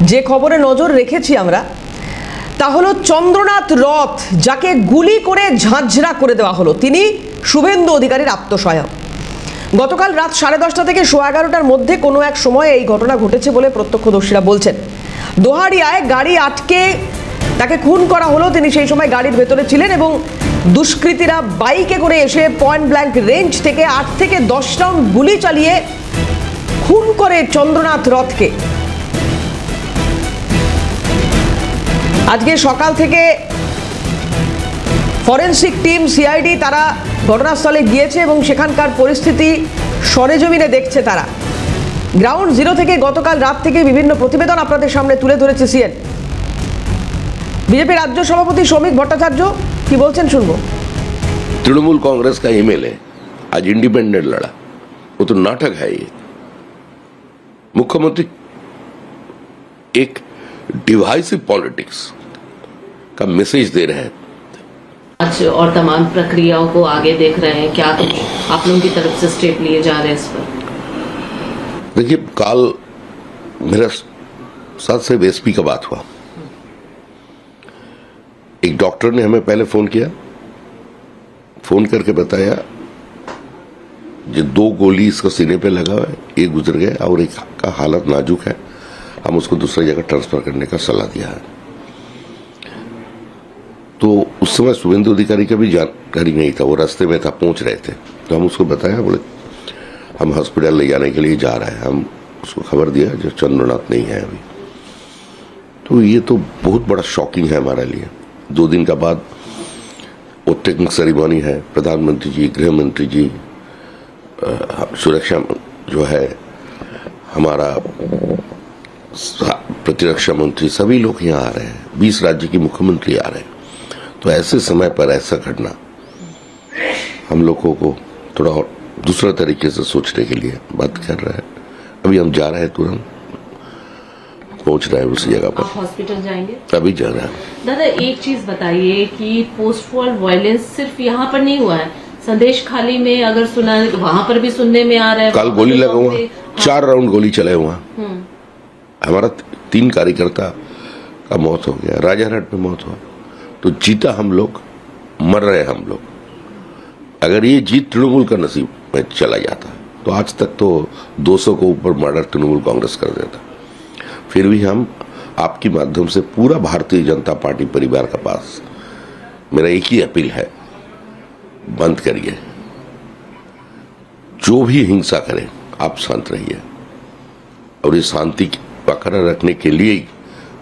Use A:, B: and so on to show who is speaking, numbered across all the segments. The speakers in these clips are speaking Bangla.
A: যে খবরে নজর রেখেছি আমরা তা হলো চন্দ্রনাথ রথ, যাকে গুলি করে ঝাঁঝরা করে দেওয়া হলো, তিনি শুভেন্দু অধিকারীর আত্মসহায়ক। গতকাল রাত 10:30 থেকে 11:15টার মধ্যে কোনো এক সময় এই ঘটনা ঘটেছে বলে প্রত্যক্ষদর্শীরা বলছেন। দোহারিয়ায় গাড়ি আটকে তাকে খুন করা হলো। তিনি সেই সময় গাড়ির ভেতরে ছিলেন এবং দুষ্কৃতীরা বাইকে করে এসে পয়েন্ট ব্ল্যাঙ্ক রেঞ্জ থেকে 8 থেকে 10 রাউন্ড গুলি চালিয়ে খুন করে চন্দ্রনাথ রথকে। আজকে সকাল থেকে ফরেন্সিক টিম, সিআইডি তারা ঘটনাস্থলে গিয়েছে এবং সেখানকার পরিস্থিতি সরেজমিনে দেখছে তারা। গ্রাউন্ড জিরো থেকে গতকাল রাত থেকে বিভিন্ন প্রতিবেদন আপনাদের সামনে তুলে ধরেছে সিএন। বিজেপি রাজ্য সভাপতি শ্রমিক ভট্টাচার্য কি বলছেন শুনবো।
B: तृणमूल कांग्रेस का एमएलए आज इंडिपेंडेंट लड़ा, वो तो नाटक है। ये मुख्यमंत्री एक डिवाइसिव पॉलिटिक्स का मैसेज दे रहे हैं
C: आज और तमाम प्रक्रियाओं को आगे देख रहे हैं, क्या कुछ आप लोगों की तरफ से स्टेप लिए जा रहे हैं इस पर?
B: देखिए, कल मेरा साथ से एसपी का बात हुआ। एक डॉक्टर ने हमें पहले फोन किया, फोन करके बताया जो 2 गोली इसका सीने पे लगा हुआ है, एक गुजर गया और एक का हालत नाजुक है, हम उसको दूसरी जगह ट्रांसफर करने का सलाह दिया है। तो उस समय शुभेंदु अधिकारी का भी जानकारी नहीं था, वो रास्ते में था, पहुंच रहे थे। तो हम उसको बताया, बोले हम हॉस्पिटल ले जाने के लिए जा रहे हैं। हम उसको खबर दिया जो चंद्रनाथ नहीं है अभी। तो ये तो बहुत बड़ा शॉकिंग है हमारे लिए। 2 दिन का बाद वो टेक्निक सेरेमनी है, प्रधानमंत्री जी, गृह मंत्री जी, सुरक्षा जो है हमारा प्रतिरक्षा मंत्री, सभी लोग यहाँ आ रहे हैं, 20 राज्य के मुख्यमंत्री आ रहे हैं। तो ऐसे समय पर ऐसा घटना हम लोगों को थोड़ा और दूसरा तरीके से सोचने के लिए बात कर रहा है। अभी हम जा रहे हैं, तुरंत पहुंच रहे हैं उसी जगह पर।
C: आप हॉस्पिटल जाएंगे?
B: अभी जा रहे हैं।
C: दादा, एक चीज बताइए कि पोस्ट वॉर वायलेंस सिर्फ यहाँ पर नहीं हुआ है, संदेश खाली में अगर सुना वहाँ पर भी सुनने में आ रहा है।
B: कल गोली लगा हुआ, 4 राउंड गोली चले हुआ। हमारा 3 कार्यकर्ता का मौत हो गया, राजारहाट में मौत हुआ। तो जीता हम लोग, मर रहे हम लोग। अगर ये जीत तृणमूल का नसीब में चला जाता तो आज तक तो 200 को ऊपर मर्डर तृणमूल कांग्रेस कर देता। फिर भी हम आपके माध्यम से पूरा भारतीय जनता पार्टी परिवार के पास मेरा एक ही अपील है, बंद करिए। जो भी हिंसा करे आप शांत रहिए, और ये शांति बरकरार रखने के लिए ही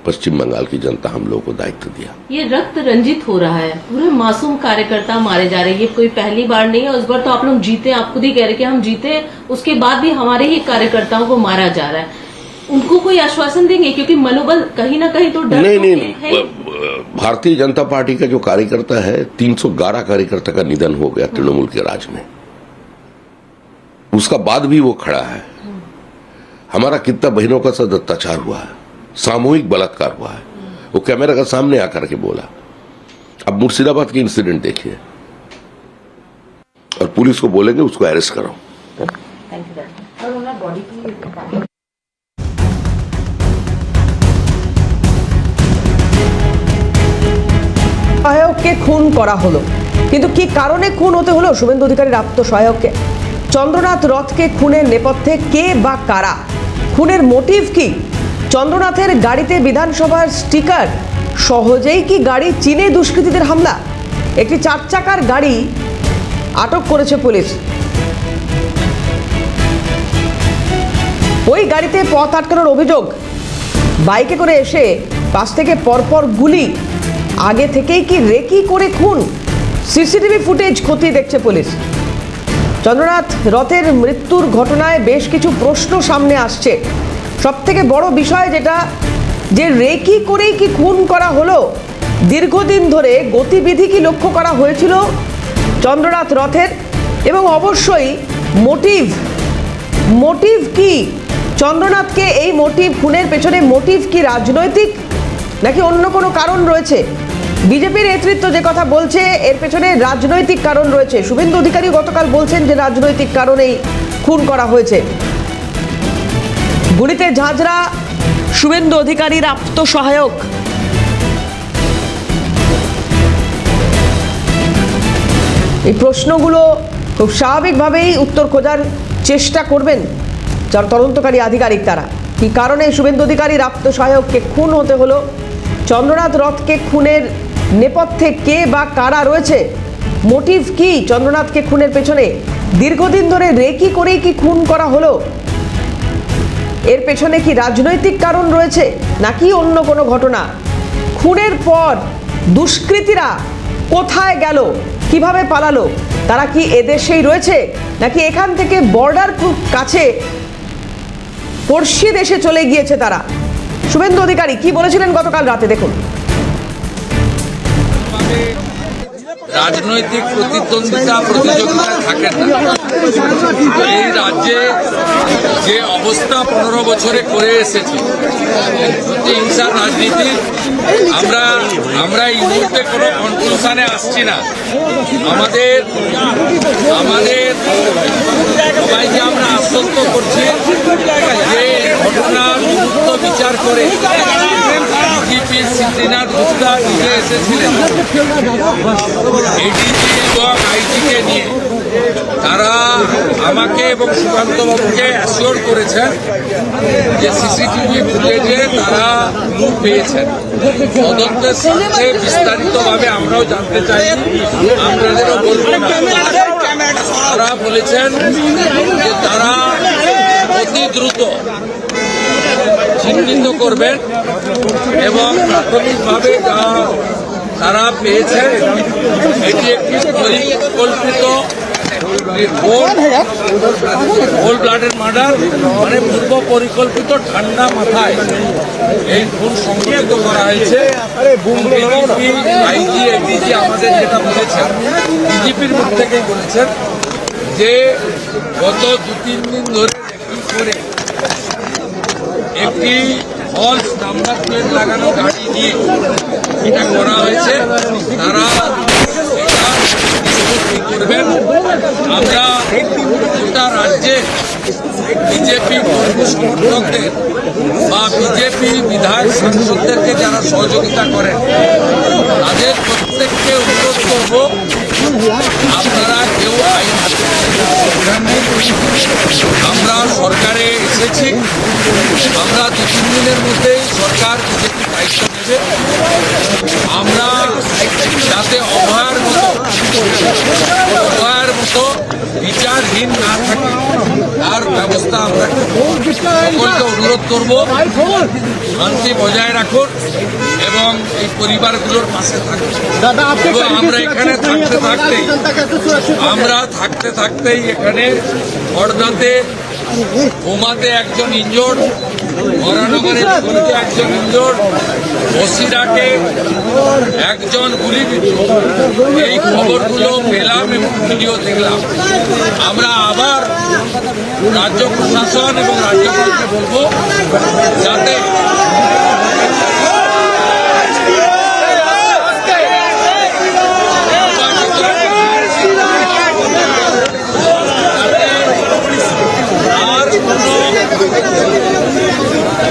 B: पश्चिम बंगाल की जनता हम लोगों को दायित्व दिया।
C: ये रक्त रंजित हो रहा है, पूरे मासूम कार्यकर्ता मारे जा रहे हैं। ये कोई पहली बार नहीं है, उस बार तो आप लोग जीते, आप खुद ही कह रहे कि हम जीते, उसके बाद भी हमारे ही कार्यकर्ताओं को मारा जा रहा है। उनको कोई आश्वासन देंगे, क्योंकि मनोबल कहीं ना कहीं तो डर
B: नहीं। भारतीय जनता पार्टी का जो कार्यकर्ता है, 311 कार्यकर्ता का निधन हो गया तृणमूल के राज में, उसका बाद भी वो खड़ा है। हमारा कितना बहनों का साथ अत्याचार हुआ है, सामूहिक बलात्कार हुआ है, वो कैमरा का सामने आकर के बोला। अब मुर्शिदाबाद की इंसिडेंट देखिए, और पुलिस को बोलेंगे उसको अरेस्ट करो।
A: সহায়ককে খুন করা হলো, কিন্তু কি কারণে খুন হতে হলো শুভেন্দু অধিকারীর আত্মসহায়ককে? চন্দ্রনাথ রথকে খুনের নেপথ্যে কে বা কারা? খুনের মোটিভ কি? চন্দ্রনাথের গাড়িতে বিধানসভার স্টিকার, সহজেই কি গাড়ি চিনে দুষ্কৃতীদের হামলা? একটি 4 চাকার গাড়ি আটক করেছে পুলিশ। ওই গাড়িতে পথ আটকানোর অভিযোগ, বাইকে করে এসে পাশ থেকে পরপর গুলি, আগে থেকেই কি রেকি করে খুন? সিসিটিভি ফুটেজ খতিয়ে দেখছে পুলিশ। চন্দ্রনাথ রথের মৃত্যুর ঘটনায় বেশ কিছু প্রশ্ন সামনে আসছে। সবথেকে বড় বিষয় যেটা, যে রেকি করেই কি খুন করা হলো? দীর্ঘদিন ধরে গতিবিধি কি লক্ষ্য করা হয়েছিল চন্দ্রনাথ রথের? এবং অবশ্যই মোটিভ কি? চন্দ্রনাথকে এই খুনের পেছনে মোটিভ কি রাজনৈতিক, নাকি অন্য কোনো কারণ রয়েছে? বিজেপির নেতৃত্ব যে কথা বলছে এর পেছনে রাজনৈতিক কারণ রয়েছে। শুভেন্দু অধিকারী গতকাল বলছেন যে রাজনৈতিক কারণেই খুন করা হয়েছে। গুলিতে ঝাঁঝরা শুভেন্দু অধিকারীর আত্মসহায়ক। এই প্রশ্নগুলো খুব স্বাভাবিকভাবেই উত্তর খোঁজার চেষ্টা করবেন যারা তদন্তকারী আধিকারিক, তারা কি কারণে শুভেন্দু অধিকারীর আত্মসহায়ককে খুন হতে হলো, চন্দ্রনাথ রথকে খুনের নেপথ্যে কে বা কারা রয়েছে, মোটিভ কি চন্দ্রনাথকে খুনের পেছনে, দীর্ঘদিন ধরে রেকি করেই কি খুন করা হলো, এর পেছনে কি রাজনৈতিক কারণ রয়েছে নাকি অন্য কোনো ঘটনা, খুনের পর দুষ্কৃতীরা কোথায় গেল, কিভাবে পালালো, তারা কি এদেশেই রয়েছে নাকি এখান থেকে বর্ডার খুব কাছে পড়শি দেশে চলে গিয়েছে তারা। শুভেন্দু অধিকারী কি বলেছিলেন গতকাল রাতে, দেখুন।
D: রাজনৈতিক প্রতিদ্বন্দ্বিতা প্রতিযোগিতা থাকে না। এই রাজ্যে যে অবস্থা 15 বছরে করে এসেছে হিংসার রাজনীতি, আমরা এই মুহূর্তে কোনো কনক্লুশনে আসছি না। আমাদের সবাইকে আমরা আশ্বস্ত করছি যে ঘটনার গুরুত্ব বিচার করে ডিজিপি সিদ্ধিনাথ গুপ্তা নিজে এসেছিলেন এডিজি এবং আইজিকে নিয়ে। তারা আমাকে এবং সুকান্তবাবুকে অ্যাসিওর করেছেন যে সিসিটিভি ফুটেজে তারা ক্লু পেয়েছেন। তদন্তের স্বার্থে বিস্তারিতভাবে আমরাও জানতে চাই, আপনাদেরও বলবেন। তারা বলেছেন যে তারা অতি দ্রুত চিহ্নিত করবেন এবং প্রাথমিকভাবে যা তারা পেয়েছেন এটি একটি পরিকল্পিত হোল ব্লাডের মার্ডার, মানে পূর্ব পরিকল্পিত ঠান্ডা মাথায় এই খুন সংঘটিত করা হয়েছে। আইজি এডিজি আমাদের যেটা বলেছেন, ডিজিপির মুখ থেকেই বলেছেন যে গত 2-3 দিন ধরে রেকি করে একটি ফলস নাম্বার প্লেট লাগানো গাড়ি নিয়ে এটা করা হয়েছে। তারা এটা নিষ্পত্তি করবেন। আমরা গোটা রাজ্যে বিজেপি কর্মী সমর্থকদের বা বিজেপি বিধায়ক সাংসদদেরকে যারা সহযোগিতা করেন তাদের প্রত্যেককে অনুরোধ করব, আপনারা কেউ আইন হাতে আমরা সরকারে এসেছি, আমরা 2-3 দিনের মধ্যেই সরকার বিজেপি দায়িত্ব নেবে। আমরা যাতে অভয়ার মতো বিচারহীন না থাকে তার ব্যবস্থা আমরা সকলকে অনুরোধ করব, শান্তি বজায় রাখুন এবং এই পরিবারগুলোর পাশে থাকুন। এবং আমরা এখানে থাকতে থাকতেই এখানে হরদাতে বোমাতে একজন ইনজোর্ড, মরানগরে একজন ইনজোর্ড, বসিরহাটে একজন গুলিবিদ্ধ, এই খবরগুলো পেলাম এবং ভিডিও দেখলাম। আমরা আবার রাজ্য প্রশাসন এবং রাজ্যপালকে বলবো যাতে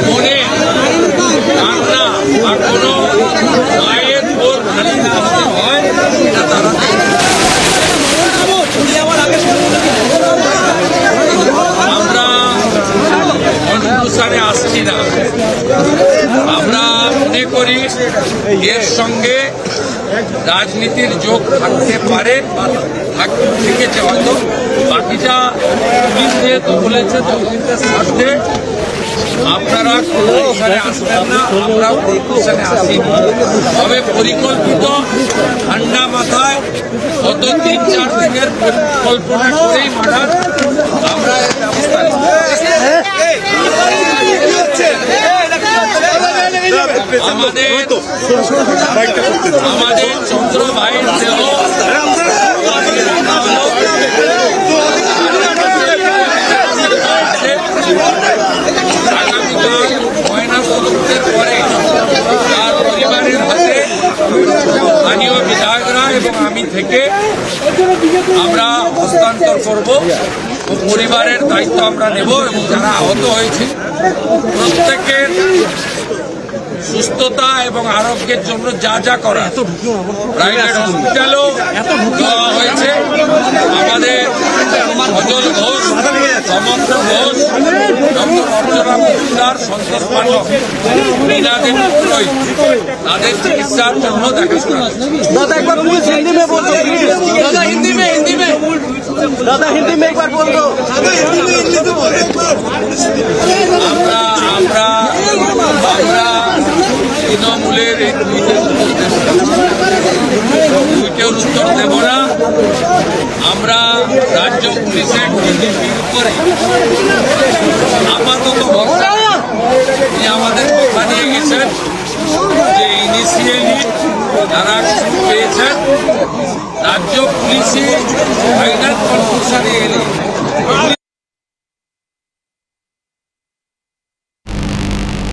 D: মনে কান্না বা কোনো মায়ের ওর খালি না হতে হয়, এটা তারা আমরা কনক্লুশনে আসছি না। আমরা মনে করি এর সঙ্গে রাজনীতির যোগ থাকতে পারে বা থেকেছে হয়তো। বাকিটা পুলিশ যেহেতু বলেছে তদন্তের স্বার্থে আপনারা কনক্লুশনে আসবেন না, আমরা কনক্লুশনে আসিনি। তবে পরিকল্পিত ঠান্ডা মাথায় গত 3-4 দিনের পরিকল্পনা করেই মার্ডার, আমরা এর ব্যবস্থা নিই। আমাদের চন্দ্র ভাইয়ের দেহ আগামীকাল ময়নাতদন্তের পরে তার পরিবারের হাতে স্থানীয় বিধায়করা এবং আমি থেকে আমরা হস্তান্তর করব। পরিবারের দায়িত্ব আমরা নেব এবং যারা আহত হয়েছে প্রত্যেকের সুস্থতা এবং আরোগ্যের জন্য যা যা করা প্রাইভেট হসপিটালও দেওয়া হয়েছে। আমাদের অজল ঘোষ, সমন্দ্র ঘোষ, ডক্টর অর্চনা মজুমদার, সন্তোষ পাঠক, मीना देवी पुरोहित তাদের চিকিৎসার জন্য দেখাশোনা হচ্ছে।
E: दादा एक बार प्लीज हिंदी में बोल दो दादा हिंदी में दादा हिंदी में एक बार बोल दो
D: আমরা তৃণমূলের এই টুইটের উত্তর দেব না। আমরা রাজ্য পুলিশের ডিজিপির উপরে আপাতত ভরসা তিনি আমাদের কথা নিয়ে গেছেন যে ইনিশিয়ালি তারা কিছু পেয়েছেন। রাজ্য পুলিশে ফাইনাল কনক্লুশনে এলে